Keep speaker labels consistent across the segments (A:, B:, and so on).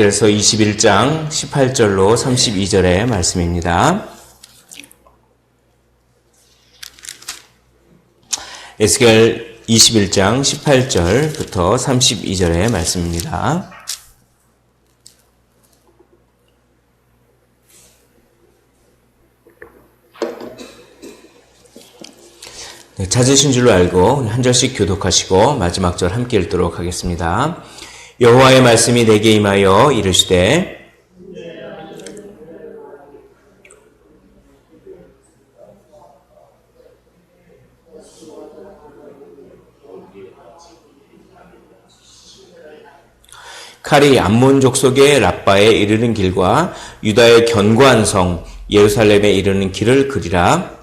A: 에스겔서 21장 18절로 32절의 말씀입니다. 에스겔 21장 18절부터 32절의 말씀입니다. 네, 찾으신 줄로 알고 한 절씩 교독하시고 마지막 절 함께 읽도록 하겠습니다. 여호와의 말씀이 내게 임하여 이르시되 칼이 암몬 족속의 랍바에 이르는 길과 유다의 견고한 성 예루살렘에 이르는 길을 그리라.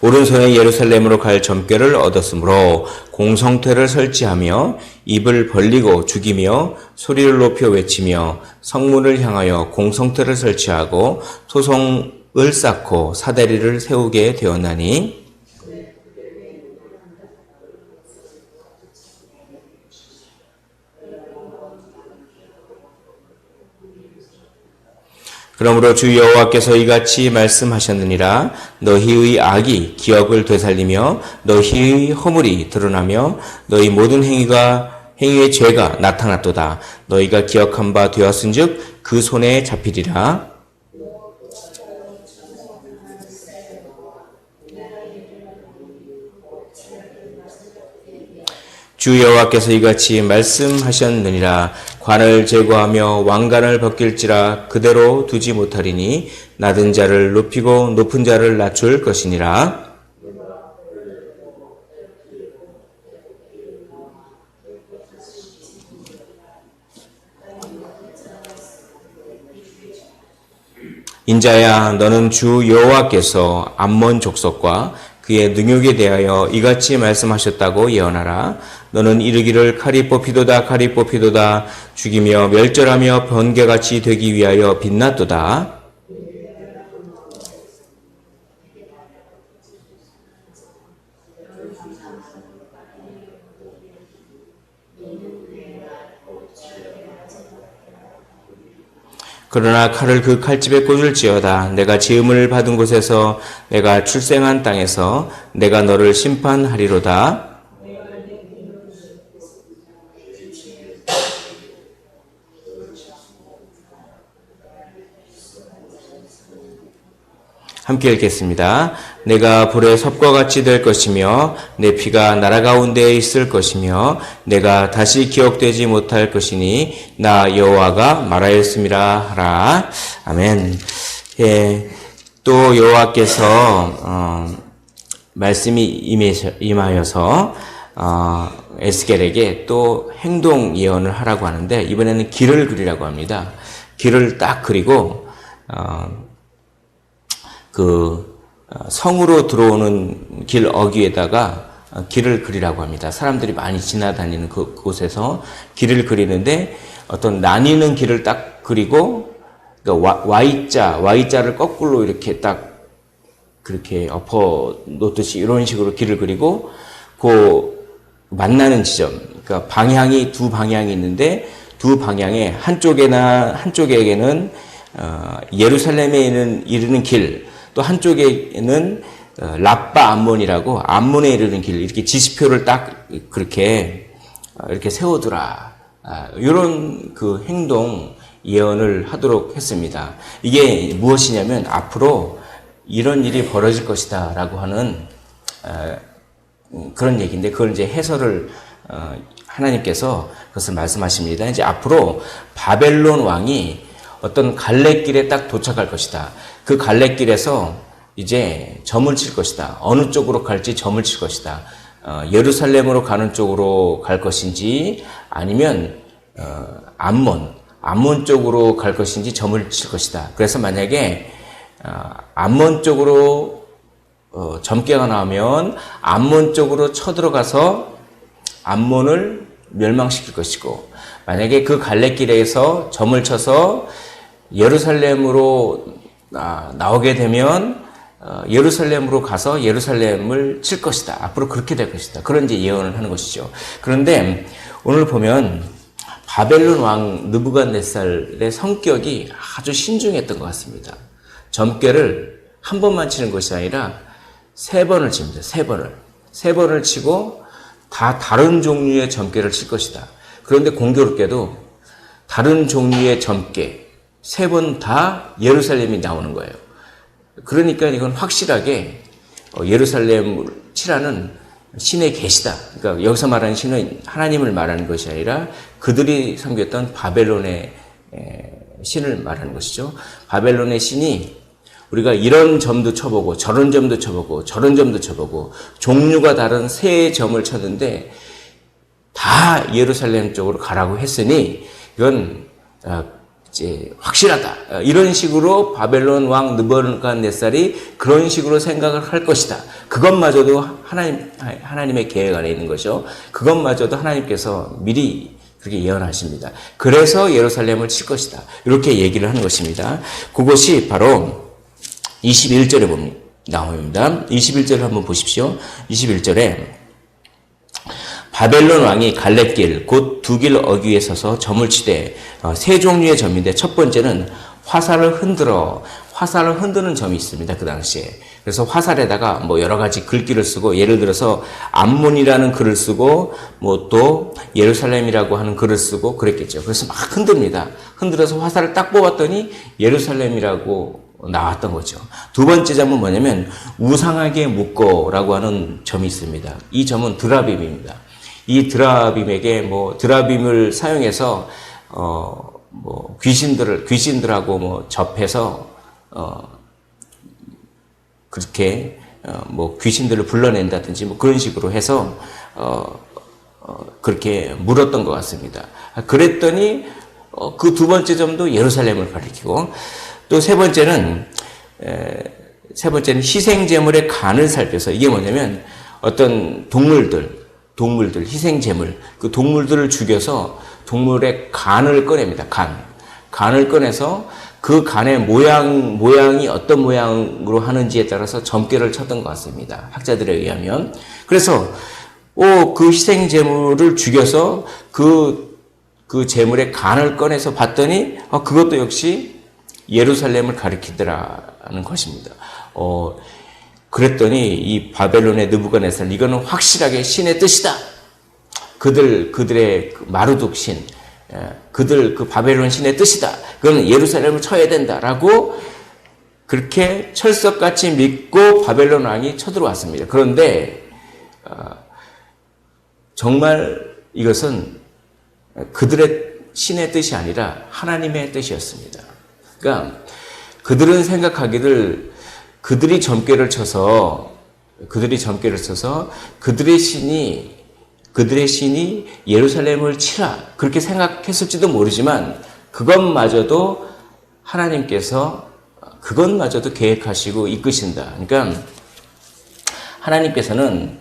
A: 오른손에 예루살렘으로 갈 점괘를 얻었으므로 공성퇴를 설치하며 입을 벌리고 죽이며 소리를 높여 외치며 성문을 향하여 공성퇴를 설치하고 토성을 쌓고 사다리를 세우게 되었나니 그러므로 주 여호와께서 이같이 말씀하셨느니라. 너희의 악이 기억을 되살리며 너희의 허물이 드러나며 너희 모든 행위의 죄가 나타났도다. 너희가 기억한 바 되었은즉 그 손에 잡히리라. 주 여호와께서 이같이 말씀하셨느니라. 관을 제거하며 왕관을 벗길지라 그대로 두지 못하리니 낮은 자를 높이고 높은 자를 낮출 것이니라. 인자야, 너는 주 여호와께서 암몬 족속과 그의 능욕에 대하여 이같이 말씀하셨다고 예언하라. 너는 이르기를 칼이 뽑히도다 칼이 뽑히도다 죽이며 멸절하며 번개같이 되기 위하여 빛났도다. 그러나 칼을 그 칼집에 꽂을지어다. 내가 지음을 받은 곳에서 내가 출생한 땅에서 내가 너를 심판하리로다. 함께 읽겠습니다. 내가 불의 섭과 같이 될 것이며 내 피가 나라 가운데에 있을 것이며 내가 다시 기억되지 못할 것이니 나 여호와가 말하였음이라 하라. 아멘. 예, 또 여호와께서 말씀이 임하여서 에스겔에게 또 행동 예언을 하라고 하는데 이번에는 길을 그리라고 합니다. 길을 딱 그리고 성으로 들어오는 길 어귀에다가 길을 그리라고 합니다. 사람들이 많이 지나다니는 그곳에서 길을 그리는데 어떤 나뉘는 길을 딱 그리고 그러니까 Y자를 거꾸로 이렇게 딱 그렇게 엎어 놓듯이 이런 식으로 길을 그리고 그 만나는 지점, 그러니까 방향이 두 방향이 있는데 두 방향에 한쪽에게는 예루살렘에 이르는 길, 또 한쪽에는 랍바 암몬이라고 암몬에 이르는 길, 이렇게 지시표를 딱 그렇게 이렇게 세워두라. 이런 그 행동 예언을 하도록 했습니다. 이게 무엇이냐면 앞으로 이런 일이 벌어질 것이다 라고 하는 그런 얘기인데 그걸 이제 해설을 하나님께서 그것을 말씀하십니다. 이제 앞으로 바벨론 왕이 어떤 갈래길에 딱 도착할 것이다. 그 갈래길에서 이제 점을 칠 것이다. 어느 쪽으로 갈지 점을 칠 것이다. 예루살렘으로 가는 쪽으로 갈 것인지 아니면 암몬 쪽으로 갈 것인지 점을 칠 것이다. 그래서 만약에 암몬 쪽으로 점괘가 나오면 암몬 쪽으로 쳐들어가서 암몬을 멸망시킬 것이고, 만약에 그 갈래길에서 점을 쳐서 예루살렘으로 나오게 되면 예루살렘으로 가서 예루살렘을 칠 것이다. 앞으로 그렇게 될 것이다. 그런 이제 예언을 하는 것이죠. 그런데 오늘 보면 바벨론 왕 느부갓네살의 성격이 아주 신중했던 것 같습니다. 점괘를 한 번만 치는 것이 아니라 3번을 칩니다. 3번을. 3번을 치고 다 다른 종류의 점괘를 칠 것이다. 그런데 공교롭게도 다른 종류의 점괘 3번 다 예루살렘이 나오는 거예요. 그러니까 이건 확실하게 예루살렘을 치라는 신의 계시다. 그러니까 여기서 말하는 신은 하나님을 말하는 것이 아니라 그들이 섬겼던 바벨론의 신을 말하는 것이죠. 바벨론의 신이 우리가 이런 점도 쳐보고 저런 점도 쳐보고 저런 점도 쳐보고 종류가 다른 세 점을 쳤는데 다 예루살렘 쪽으로 가라고 했으니 이건 이제 확실하다. 이런 식으로 바벨론 왕 느부갓네살이 그런 식으로 생각을 할 것이다. 그것마저도 하나님의 계획 안에 있는 것이죠. 그것마저도 하나님께서 미리 그렇게 예언하십니다. 그래서 예루살렘을 칠 것이다. 이렇게 얘기를 하는 것입니다. 그것이 바로 21절에 나옵니다. 21절을 한번 보십시오. 21절에 바벨론 왕이 갈렙길 곧 두 길 어귀에 서서 점을 치되 3종류의 점인데 첫 번째는 화살을 흔드는 점이 있습니다. 그 당시에. 그래서 화살에다가 뭐 여러 가지 글귀를 쓰고 예를 들어서 암몬이라는 글을 쓰고 뭐 또 예루살렘이라고 하는 글을 쓰고 그랬겠죠. 그래서 막 흔듭니다. 흔들어서 화살을 딱 뽑았더니 예루살렘이라고 나왔던 거죠. 두 번째 점은 뭐냐면 우상하게 묶어라고 하는 점이 있습니다. 이 점은 드라빔입니다. 이 드라빔에게 드라빔을 사용해서 귀신들하고 접해서 그렇게 귀신들을 불러낸다든지 그런 식으로 해서 그렇게 물었던 것 같습니다. 그랬더니 그 두 번째 점도 예루살렘을 가리키고 또 세 번째는 희생제물의 간을 살펴서 이게 뭐냐면 어떤 동물들 희생제물 그 동물들을 죽여서 동물의 간을 꺼냅니다. 간을 꺼내서 그 간의 모양이 어떤 모양으로 하는지에 따라서 점괘를 쳤던 것 같습니다. 학자들에 의하면. 그래서 그 희생제물을 죽여서 그 제물의 간을 꺼내서 봤더니 그것도 역시 예루살렘을 가리키더라는 것입니다. 그랬더니 이 바벨론의 느부갓네살 이거는 확실하게 신의 뜻이다. 그들의 마르둑 신, 그 바벨론 신의 뜻이다. 그거는 예루살렘을 쳐야 된다라고 그렇게 철석같이 믿고 바벨론 왕이 쳐들어왔습니다. 그런데 정말 이것은 그들의 신의 뜻이 아니라 하나님의 뜻이었습니다. 그러니까 그들은 생각하기를 그들의 점괘를 쳐서 그들의 신이 예루살렘을 치라 그렇게 생각했을지도 모르지만 그것마저도 하나님께서 그것마저도 계획하시고 이끄신다. 그러니까 하나님께서는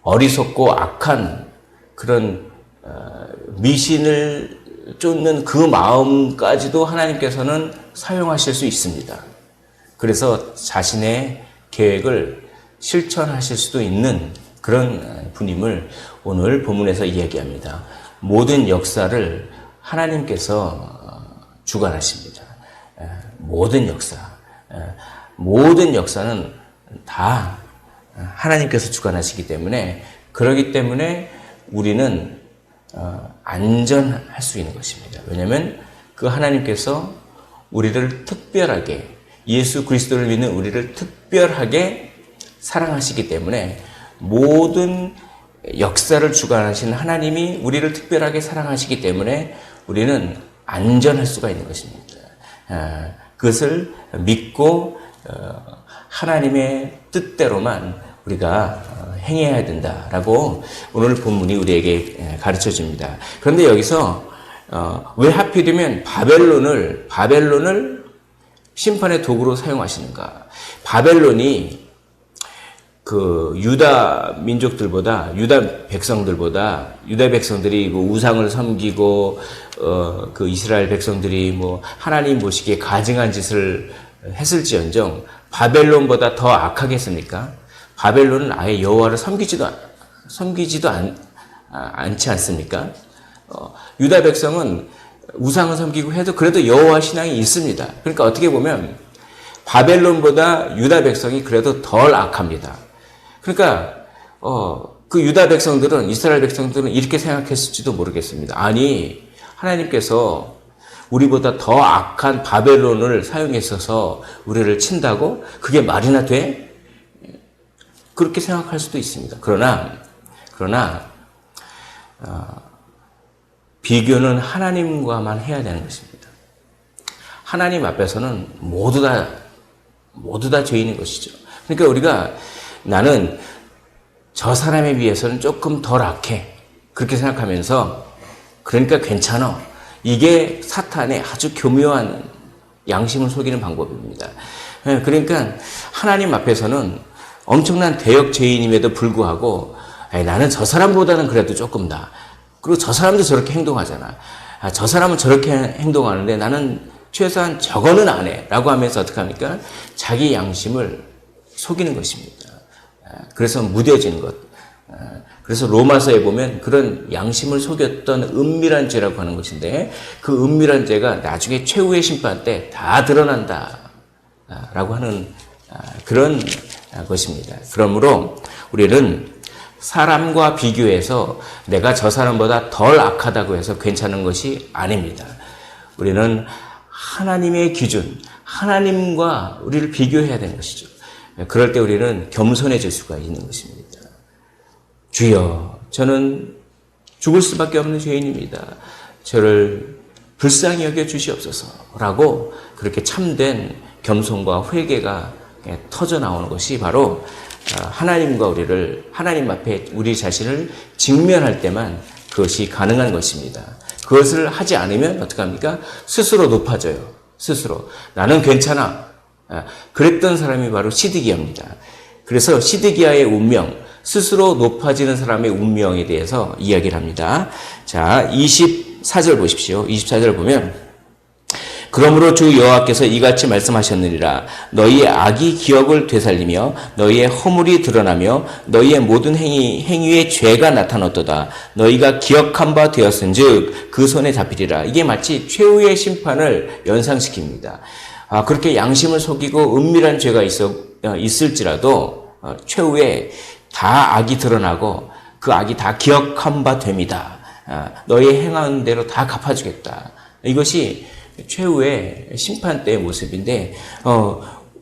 A: 어리석고 악한 그런 미신을 쫓는 그 마음까지도 하나님께서는 사용하실 수 있습니다. 그래서 자신의 계획을 실천하실 수도 있는 그런 분임을 오늘 본문에서 이야기합니다. 모든 역사를 하나님께서 주관하십니다. 모든 역사는 다 하나님께서 주관하시기 때문에 그러기 때문에 우리는 안전할 수 있는 것입니다. 왜냐하면 그 하나님께서 우리를 특별하게 예수 그리스도를 믿는 우리를 특별하게 사랑하시기 때문에 모든 역사를 주관하신 하나님이 우리를 특별하게 사랑하시기 때문에 우리는 안전할 수가 있는 것입니다. 그것을 믿고 하나님의 뜻대로만 우리가 행해야 된다라고 오늘 본문이 우리에게 가르쳐 줍니다. 그런데 여기서 왜 하필이면 바벨론을 심판의 도구로 사용하시는가? 바벨론이 그 유다 백성들이 우상을 섬기고 그 이스라엘 백성들이 하나님 보시기에 가증한 짓을 했을지언정 바벨론보다 더 악하겠습니까? 바벨론은 아예 여호와를 섬기지도 않지 않습니까? 유다 백성은 우상을 섬기고 해도 그래도 여호와 신앙이 있습니다. 그러니까 어떻게 보면 바벨론보다 유다 백성이 그래도 덜 악합니다. 그러니까 그 유다 백성들은, 이스라엘 백성들은 이렇게 생각했을지도 모르겠습니다. 아니, 하나님께서 우리보다 더 악한 바벨론을 사용했어서 우리를 친다고? 그게 말이나 돼? 그렇게 생각할 수도 있습니다. 그러나 비교는 하나님과만 해야 되는 것입니다. 하나님 앞에서는 모두 다 죄인인 것이죠. 그러니까 우리가 나는 저 사람에 비해서는 조금 덜 악해. 그렇게 생각하면서 그러니까 괜찮아. 이게 사탄의 아주 교묘한 양심을 속이는 방법입니다. 그러니까 하나님 앞에서는 엄청난 대역 죄인임에도 불구하고 나는 저 사람보다는 그래도 조금 다. 그리고 저 사람도 저렇게 행동하잖아. 저 사람은 저렇게 행동하는데 나는 최소한 저거는 안 해. 라고 하면서 어떻게 합니까? 자기 양심을 속이는 것입니다. 그래서 무뎌진 것. 그래서 로마서에 보면 그런 양심을 속였던 은밀한 죄라고 하는 것인데 그 은밀한 죄가 나중에 최후의 심판 때 다 드러난다. 라고 하는 그런 것입니다. 그러므로 우리는 사람과 비교해서 내가 저 사람보다 덜 악하다고 해서 괜찮은 것이 아닙니다. 우리는 하나님의 기준, 하나님과 우리를 비교해야 되는 것이죠. 그럴 때 우리는 겸손해질 수가 있는 것입니다. 주여, 저는 죽을 수밖에 없는 죄인입니다. 저를 불쌍히 여겨 주시옵소서라고 그렇게 참된 겸손과 회개가 터져 나오는 것이 바로 하나님과 하나님 앞에 우리 자신을 직면할 때만 그것이 가능한 것입니다. 그것을 하지 않으면 어떡합니까? 스스로 높아져요. 스스로. 나는 괜찮아. 그랬던 사람이 바로 시드기야입니다. 그래서 시드기야의 운명, 스스로 높아지는 사람의 운명에 대해서 이야기를 합니다. 자, 24절 보십시오. 24절 보면 그러므로 주 여호와께서 이같이 말씀하셨느니라. 너희의 악이 기억을 되살리며 너희의 허물이 드러나며 너희의 모든 행위의 죄가 나타났도다. 너희가 기억한 바 되었은즉 그 손에 잡히리라. 이게 마치 최후의 심판을 연상시킵니다. 그렇게 양심을 속이고 은밀한 죄가 있을지라도 최후에 다 악이 드러나고 그 악이 다 기억한 바 됩니다. 너희 행한 대로 다 갚아주겠다. 이것이 최후의 심판 때의 모습인데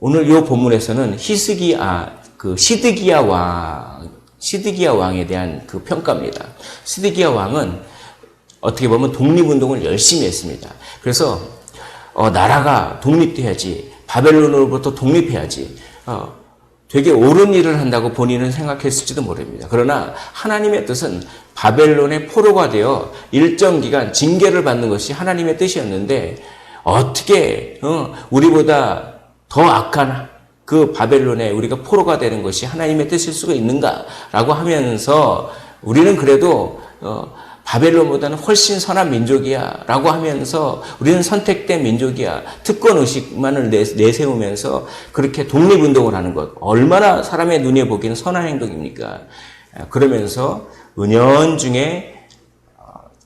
A: 오늘 이 본문에서는 시드기야 왕에 대한 그 평가입니다. 시드기야 왕은 어떻게 보면 독립운동을 열심히 했습니다. 그래서 나라가 독립돼야지, 바벨론으로부터 독립해야지, 되게 옳은 일을 한다고 본인은 생각했을지도 모릅니다. 그러나 하나님의 뜻은 바벨론의 포로가 되어 일정 기간 징계를 받는 것이 하나님의 뜻이었는데 어떻게 우리보다 더 악한 그 바벨론에 우리가 포로가 되는 것이 하나님의 뜻일 수가 있는가라고 하면서 우리는 그래도 바벨론보다는 훨씬 선한 민족이야 라고 하면서 우리는 선택된 민족이야, 특권의식만을 내세우면서 그렇게 독립운동을 하는 것, 얼마나 사람의 눈에 보기에는 선한 행동입니까? 그러면서 은연중에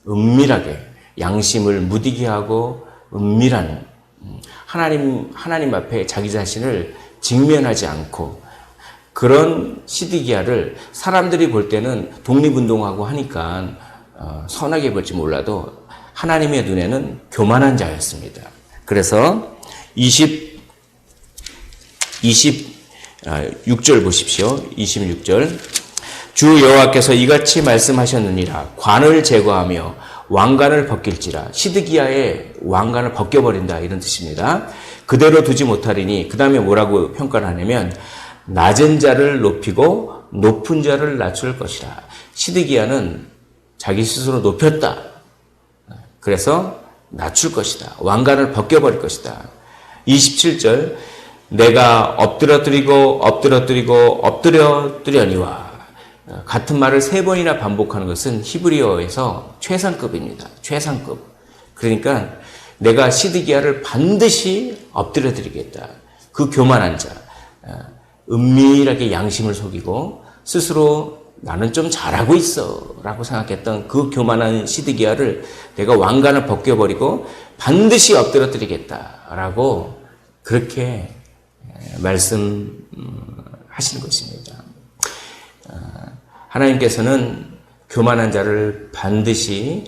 A: 은밀하게 양심을 무디게 하고 은밀한 하나님 앞에 자기 자신을 직면하지 않고 그런 시드기야를 사람들이 볼 때는 독립운동하고 하니까 선하게 볼지 몰라도 하나님의 눈에는 교만한 자였습니다. 그래서 26절 보십시오. 26절. 주 여호와께서 이같이 말씀하셨느니라. 관을 제거하며 왕관을 벗길지라. 시드기야의 왕관을 벗겨버린다, 이런 뜻입니다. 그대로 두지 못하리니, 그 다음에 뭐라고 평가를 하냐면 낮은 자를 높이고 높은 자를 낮출 것이라. 시드기야는 자기 스스로 높였다. 그래서 낮출 것이다. 왕관을 벗겨버릴 것이다. 27절. 내가 엎드려뜨리려니와. 같은 말을 3번이나 반복하는 것은 히브리어에서 최상급입니다. 최상급. 그러니까 내가 시드기야를 반드시 엎드려드리겠다. 그 교만한 자, 은밀하게 양심을 속이고 스스로 나는 좀 잘하고 있어 라고 생각했던 그 교만한 시드기야를 내가 왕관을 벗겨버리고 반드시 엎드러뜨리겠다라고 그렇게 말씀하시는 것입니다. 하나님께서는 교만한 자를 반드시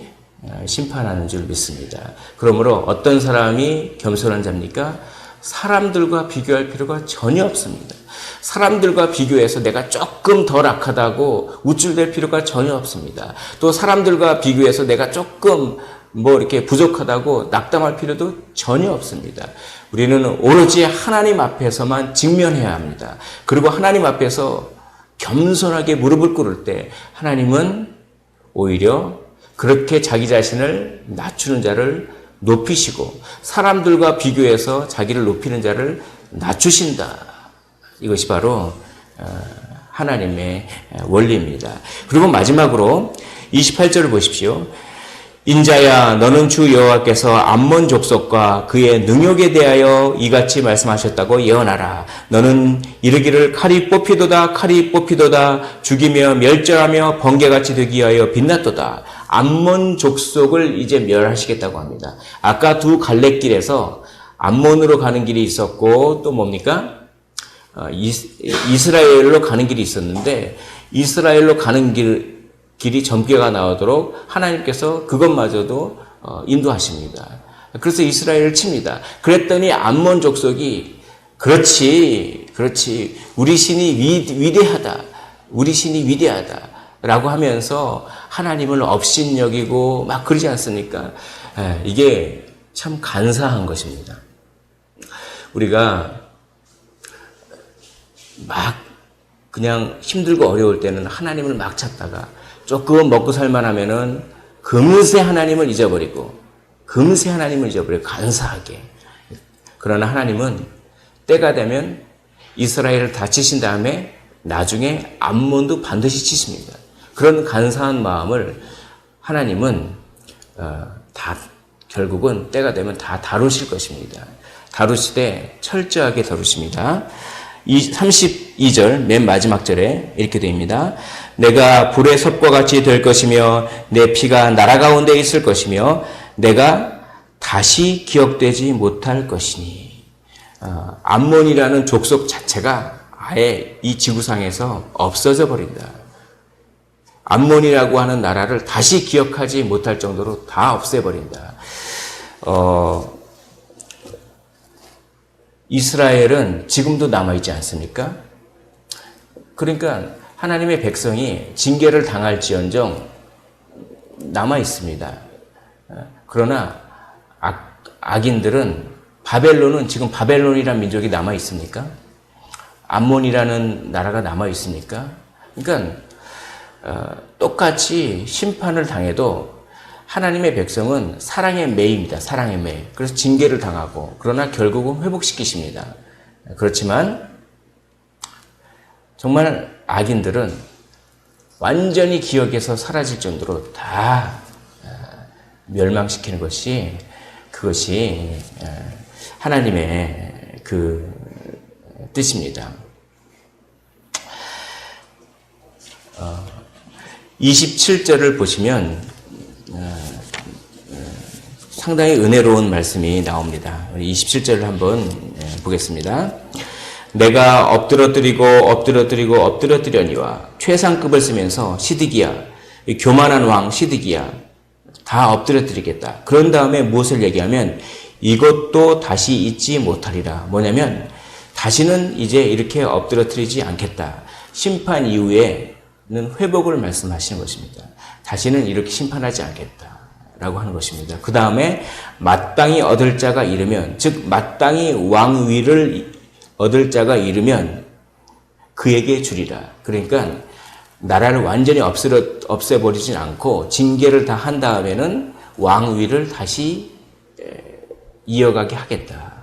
A: 심판하는 줄 믿습니다. 그러므로 어떤 사람이 겸손한 자입니까? 사람들과 비교할 필요가 전혀 없습니다. 사람들과 비교해서 내가 조금 덜 악하다고 우쭐댈 필요가 전혀 없습니다. 또 사람들과 비교해서 내가 조금 이렇게 부족하다고 낙담할 필요도 전혀 없습니다. 우리는 오로지 하나님 앞에서만 직면해야 합니다. 그리고 하나님 앞에서 겸손하게 무릎을 꿇을 때 하나님은 오히려 그렇게 자기 자신을 낮추는 자를 높이시고 사람들과 비교해서 자기를 높이는 자를 낮추신다. 이것이 바로 하나님의 원리입니다. 그리고 마지막으로 28절을 보십시오. 인자야 너는 주 여호와께서 암몬 족속과 그의 능욕에 대하여 이같이 말씀하셨다고 예언하라. 너는 이르기를 칼이 뽑히도다 칼이 뽑히도다 죽이며 멸절하며 번개같이 되기 위하여 빛났도다. 암몬 족속을 이제 멸하시겠다고 합니다. 아까 두 갈래길에서 암몬으로 가는 길이 있었고 또 뭡니까? 이스라엘로 가는 길이 있었는데 이스라엘로 가는 길이 점괘가 나오도록 하나님께서 그것마저도 인도하십니다. 그래서 이스라엘을 칩니다. 그랬더니 암몬 족속이 그렇지 우리 신이 위대하다 우리 신이 위대하다 라고 하면서 하나님을 업신여기고 막 그러지 않습니까? 이게 참 간사한 것입니다. 우리가 막 그냥 힘들고 어려울 때는 하나님을 막 찾다가 조금 먹고 살만하면은 금세 하나님을 잊어버리고 간사하게. 그러나 하나님은 때가 되면 이스라엘을 다 치신 다음에 나중에 암몬도 반드시 치십니다. 그런 간사한 마음을 하나님은 결국은 때가 되면 다 다루실 것입니다. 다루시되 철저하게 다루십니다. 32절 맨 마지막 절에 이렇게 됩니다. 내가 불의 섭과 같이 될 것이며 내 피가 나라 가운데 있을 것이며 내가 다시 기억되지 못할 것이니. 암몬이라는 족속 자체가 아예 이 지구상에서 없어져 버린다. 암몬이라고 하는 나라를 다시 기억하지 못할 정도로 다 없애버린다. 이스라엘은 지금도 남아있지 않습니까? 그러니까 하나님의 백성이 징계를 당할지언정 남아있습니다. 그러나 악인들은 바벨론은 지금 바벨론이라는 민족이 남아있습니까? 암몬이라는 나라가 남아있습니까? 그러니까 똑같이 심판을 당해도 하나님의 백성은 사랑의 매입니다. 사랑의 매. 그래서 징계를 당하고 그러나 결국은 회복시키십니다. 그렇지만 정말 악인들은 완전히 기억에서 사라질 정도로 다 멸망시키는 그것이 하나님의 그 뜻입니다. 27절을 보시면 상당히 은혜로운 말씀이 나옵니다. 27절을 한번 보겠습니다. 내가 엎드러뜨리려니와 최상급을 쓰면서 시드기야, 교만한 왕 시드기야 다 엎드려뜨리겠다. 그런 다음에 무엇을 얘기하면 이것도 다시 잊지 못하리라. 뭐냐면 다시는 이제 이렇게 엎드려뜨리지 않겠다. 심판 이후에는 회복을 말씀하시는 것입니다. 다시는 이렇게 심판하지 않겠다. 라고 하는 것입니다. 그 다음에 마땅히 얻을 자가 이르면, 즉 마땅히 왕위를 얻을 자가 이르면 그에게 주리라. 그러니까 나라를 완전히 없애버리진 않고 징계를 다 한 다음에는 왕위를 다시 이어가게 하겠다.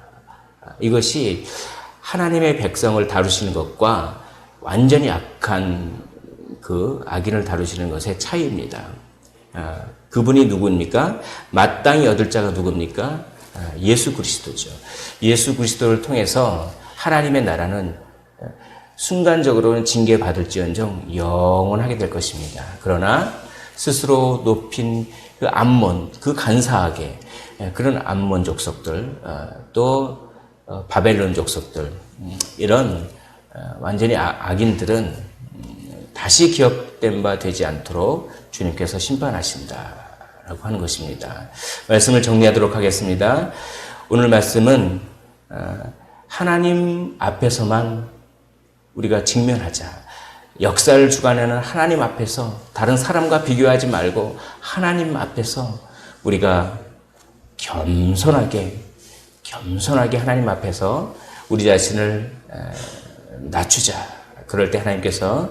A: 이것이 하나님의 백성을 다루시는 것과 완전히 악한 그 악인을 다루시는 것의 차이입니다. 그분이 누구입니까? 마땅히 얻을 자가 누굽니까? 예수 그리스도죠. 예수 그리스도를 통해서 하나님의 나라는 순간적으로는 징계받을지언정 영원하게 될 것입니다. 그러나 스스로 높인 그 암몬, 그 간사하게 그런 암몬 족속들, 또 바벨론 족속들, 이런 완전히 악인들은 다시 기업된 바 되지 않도록 주님께서 심판하신다라고 하는 것입니다. 말씀을 정리하도록 하겠습니다. 오늘 말씀은 하나님 앞에서만 우리가 직면하자. 역사를 주관하는 하나님 앞에서 다른 사람과 비교하지 말고 하나님 앞에서 우리가 겸손하게 하나님 앞에서 우리 자신을 낮추자. 그럴 때 하나님께서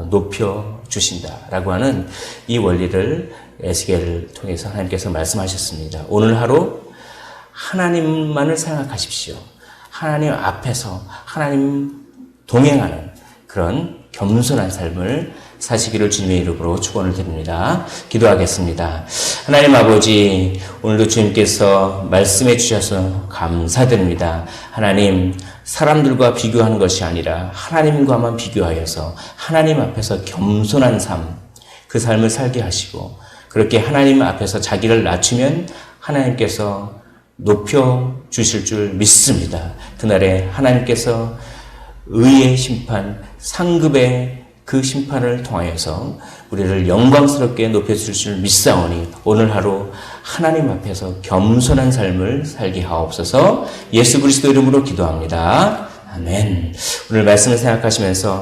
A: 높여 주신다라고 하는 이 원리를 에스겔을 통해서 하나님께서 말씀하셨습니다. 오늘 하루 하나님만을 생각하십시오. 하나님 앞에서 하나님 동행하는 그런 겸손한 삶을 사시기를 주님의 이름으로 축원을 드립니다. 기도하겠습니다. 하나님 아버지, 오늘도 주님께서 말씀해 주셔서 감사드립니다. 하나님, 사람들과 비교하는 것이 아니라 하나님과만 비교하여서 하나님 앞에서 겸손한 삶, 그 삶을 살게 하시고 그렇게 하나님 앞에서 자기를 낮추면 하나님께서 높여 주실 줄 믿습니다. 그날에 하나님께서 의의 심판, 상급의 그 심판을 통하여서 우리를 영광스럽게 높여주실 줄 믿사오니 오늘 하루 하나님 앞에서 겸손한 삶을 살게 하옵소서. 예수 그리스도 이름으로 기도합니다. 아멘. 오늘 말씀을 생각하시면서